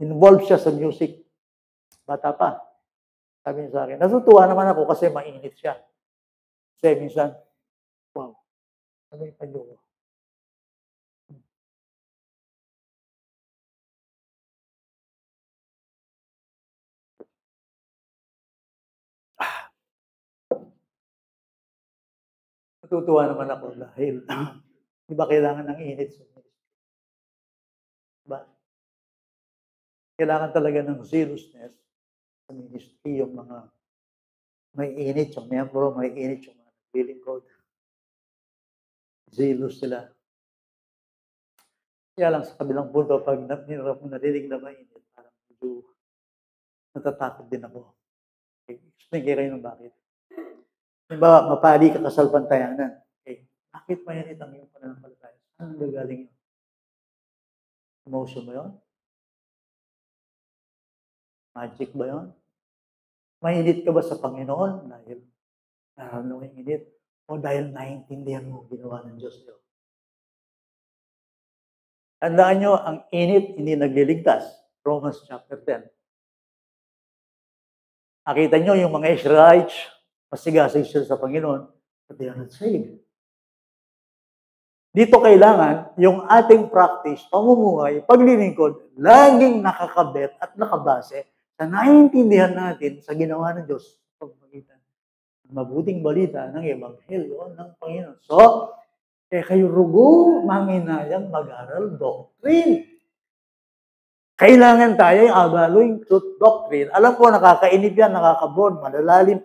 Involved siya sa music. Bata pa. Sabi niya sa akin, natutuwa naman ako kasi mainit siya. Kasi minsan, wow, ano yung panyo ko? Natutuwa naman ako dahil di ba kailangan ng init sa ministry? Diba? Kailangan talaga ng zealousness sa ministry, yung mga may init yung miyembro, may init yung mga naglilingkod. Zealous sila. Kaya lang sa kabilang punto, pag narinig na mainit, parang medyo natatakot din ako. Explain kayo ng bakit. Diba, mapali ka kasalpantayanan. Okay. Bakit mainit ang iyong pananampalataya? Saan gagaling yun? Emotion ba yun? Magic ba yun? Mainit ka ba sa Panginoon dahil nararamdaman yung init? O dahil naiintindihan mo ginawa ng Diyos yun? Tandaan nyo, ang init hindi nagliligtas. Romans chapter 10. Nakita nyo yung mga Israelites, masigasig sila sa Panginoon, but they are not saved. Dito kailangan yung ating practice, pamumuhay, paglilingkod, laging nakakabit at nakabase sa naiintindihan natin sa ginawa ng Diyos sa pagpagitan ng mabuting balita ng Ebanghelyo ng Panginoon. So, kayo rugo, manginayang mag-aral doctrine. Kailangan tayo yung abaloing truth doctrine. Alam ko, nakakainip yan, nakakabon, malalalim.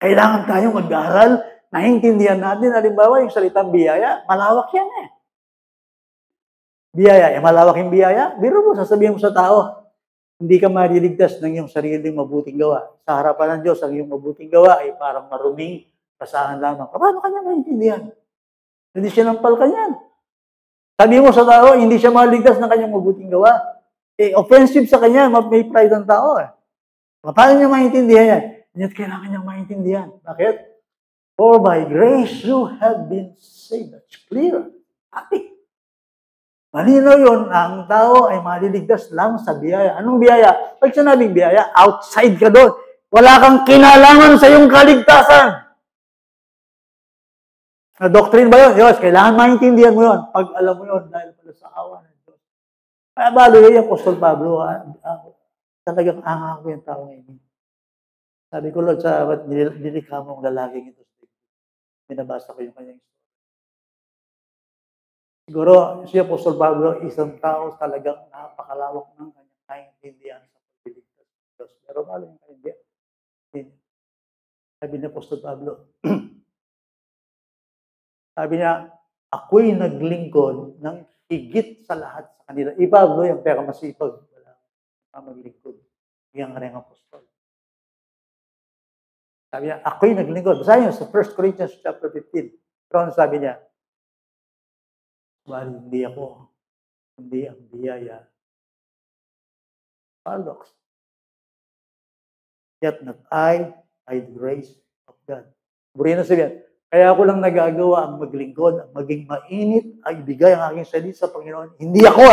Kailangan tayong mag-aral, naiintindihan natin, halimbawa, yung salitang biyaya, malawak yan eh. Biyaya, malawak yung biyaya. Biro mo, sasabihin mo sa tao, hindi ka mariligtas ng iyong sariling mabuting gawa. Sa harapan ng Diyos, ang iyong mabuting gawa ay parang maruming basahan lamang. Paano kanya naiintindihan? Hindi siya nampal kanyan. Sabi mo sa tao, hindi siya maligtas ng kanyang mabuting gawa. Offensive sa kanya, may pride ang tao eh. Paano niya maintindihan yan? Yet kailangan niyang maintindihan. Bakit? For by grace you have been saved. That's clear. Ati. Malinaw yun, ang tao ay maliligtas lang sa biyaya. Anong biyaya? Pag sinabing biyaya, outside ka doon. Wala kang kinalaman sa iyong kaligtasan. Na doctrine ba yun? Yes, kailangan maintindihan mo yun. Pag alam mo yun, dahil pala sa awa ng Diyos. Kaya balo yung Apostol Pablo, talagang angang ko yung tao ngayon. Sabi ko, Lord, sa nilikha mo ang lalaking ito. Binabasa ko yung kanyang story. Siguro, si Apostol Pablo, isang tao talagang napakalawak ng kanyang naiintindihan sa pagliligtas ng Diyos. Pero balo yung kanyang sabi ni Apostol Pablo, sabi niya, ako'y naglingkod ng higit sa lahat sa kanila. Pablo yung pera masipag. Wala maglingkod. Yung kanyang apostol. Sabi niya, ako'y naglingkod. Basahin niyo sa 1 Corinthians chapter 15. Pero ano sabi niya? Well, hindi ako. Hindi ang biyaya. Paradox. Yet not I the grace of God. Burino sabihin, kaya ako lang nagagawa ang maglingkod, ang maging mainit, ay ibigay ang aking sarili sa Panginoon. Hindi ako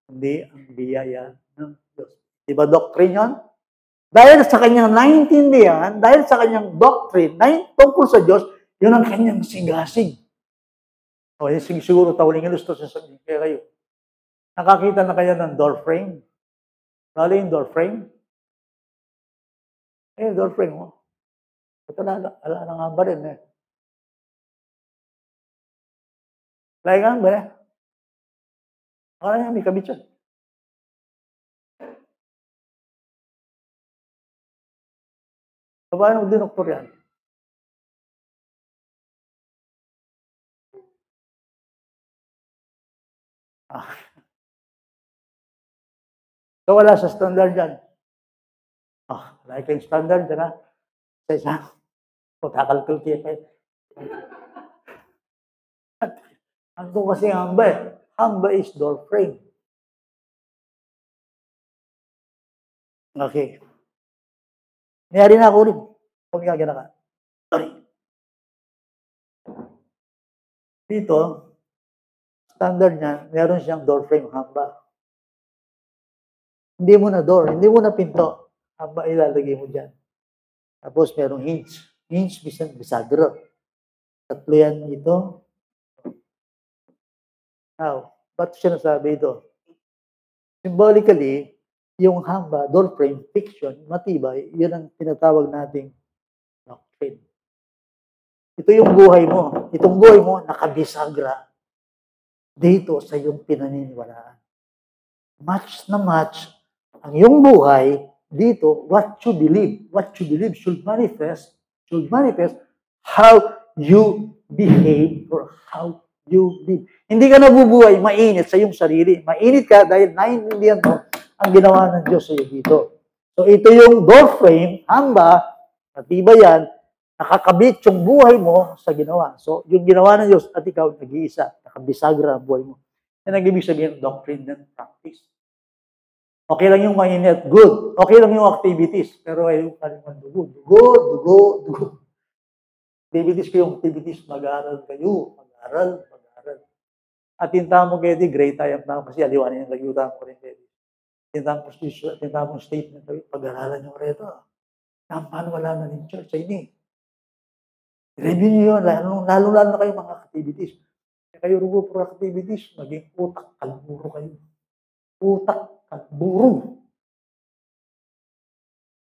hindi ang biyaya ng Diyos. Diba doctrine yun? Dahil sa kanyang naintindihan, dahil sa kanyang doctrine, tungkol sa Diyos, yun ang kanyang sigasig. O, siguro tawling ilusto sa sabihin kaya kayo. Nakakita na kayo ng door frame? Bali yung door frame? Door frame mo. Ito ala na nga ba rin eh. Like nga ba eh? Akala niya may kabit siya. Paano dinoktor yan? So, wala sa standard yan. Like yung standard, yan ha. Sa isang, kakalkulate kayo. Ano kasi hamba eh? Hamba is door frame. Okay. Niyari na ako rin. Pumigagana ka. Sorry. Dito, standard niya, meron siyang door frame hamba. Hindi mo na door, hindi mo na pinto. Hamba ilalagay mo dyan. Tapos merong hinge. Hinge, bisadro. Tatlo yan ito. Now, ba't siya nasabi ito? Symbolically, yung hamba, door frame, fiction, matibay, yun ang tinatawag nating doctrine. Ito yung buhay mo. Itong buhay mo, nakabisagra dito sa iyong pinaniniwalaan. Match na match ang iyong buhay dito, what you believe should manifest how you behave or how you live. Hindi ka nabubuhay mainit sa iyong sarili. Mainit ka dahil naiintindihan mo ang ginawa ng Diyos sa iyo dito. So ito yung door frame, hamba, matibay yan, nakakabit yung buhay mo sa ginawa. So yung ginawa ng Diyos at ikaw nag-iisa, nakabisagra ang buhay mo. Yan ang ibig sabihin ng doctrine and practice. Okay lang yung mainit, good. Okay lang yung activities, pero ay yung kalimutan dugo. Activities ko yung activities, mag-aaral kayo, mag-aaral. At tintahan mo kayo, great tayo kasi aliwanin yung lagyutan ko rin kayo. Tintahan mo statement kayo, pag-aralan nyo rin ito. Paano wala na ng church sa inyo? Review nyo yun, lalo na kayo mga activities. Kayo rugo for activities, maging utak, kalburo kayo. Utak, kalburo.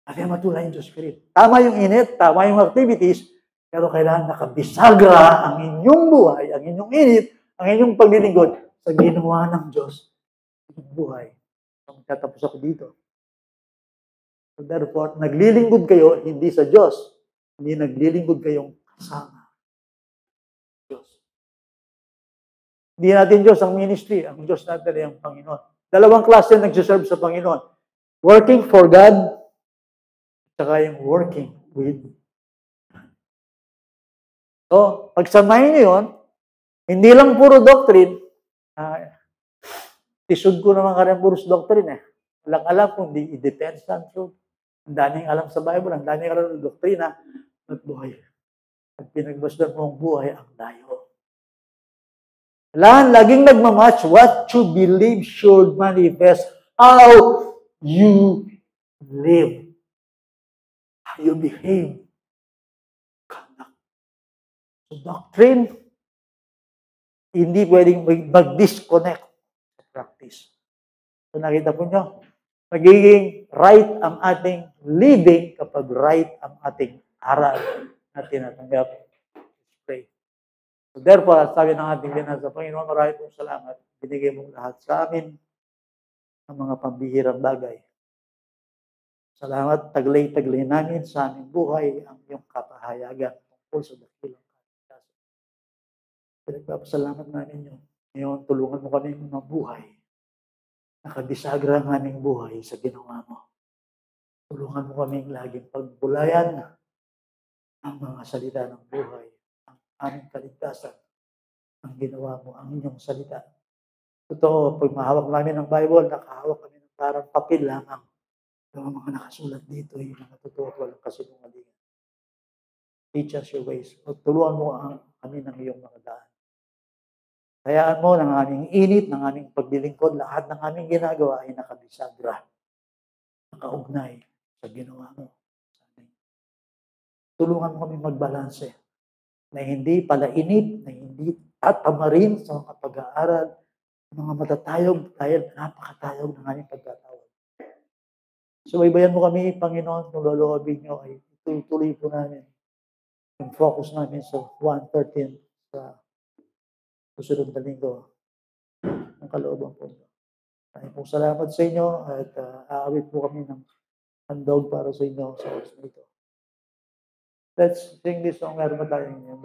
Kasi matulay yung Spirit. Tama yung init, tama yung activities, pero kailangan nakabisagra ang inyong buhay, ang inyong init, ang inyong paglilingkod sa ginawa ng Diyos sa buhay. So, magtatapos ako dito. So, therefore, naglilingkod kayo, hindi sa Diyos. Hindi naglilingkod kayong kasama. Diyos. Hindi natin Diyos ang ministry. Ang Diyos natin ay ang Panginoon. Dalawang klase nagsiserve sa Panginoon. Working for God, saka yung working with God. So, pagsamahin niyo yun, hindi lang puro doctrine. Tisod ko naman ka rin puro doctrine eh. Walang alam kung di i-depends on truth. Ang daming alam sa Bible, ang daming alam ng doktrina at buhay. At pinagbasdan mo ang buhay, ang layo. Laging nagmamatch, what you believe should manifest how you live. How you behave. So, doctrine, hindi pwedeng mag-disconnect sa practice. So, nakita po nyo, magiging right ang ating living kapag right ang ating aral na tinatanggap. Let's pray. So, therefore, sabi ng ating binasa, Panginoon, marami pong salamat. Binigay mong lahat sa amin ang mga pambihirang bagay. Salamat, taglay-taglay namin sa aming buhay ang iyong kapahayagan tungkol sa dakilang kaligtasan. Pinagpapasalamat namin yun. Ngayon, tulungan mo kami ng buhay. Nakabisagra ang aming buhay sa ginawa mo. Tulungan mo kami laging pagbulayan ang mga salita ng buhay, ang aming kaligtasan, ang ginawa mo, ang inyong salita. Totoo, pag mahawak namin ng Bible, nakahawak kami ng parang papel lamang. Yung mga nakasulat dito, yung mga totoo at walang kasinungalingan. Teach us your ways. Tulungan mo kami ng iyong mga daan. Hayaan mo ng aming init, ng aming paglilingkod, lahat ng aming ginagawa ay nakabisagra, nakaugnay sa ginawa mo. Tulungan mo kami magbalanse na hindi palainip, na hindi tatamarin sa mga pag-aaral, mga matatayog dahil napakatayog ng aming pagkatawag. Subaybayan mo kami, Panginoon, kung loloobin nyo ay tuloy po namin yung focus namin sa 1:13 sa susunod na linggo ng kalooban po. Maraming pong salamat sa inyo at aawit po kami ng handog para sa inyo sa oras na ito. Let's sing this song. Meron ba tayong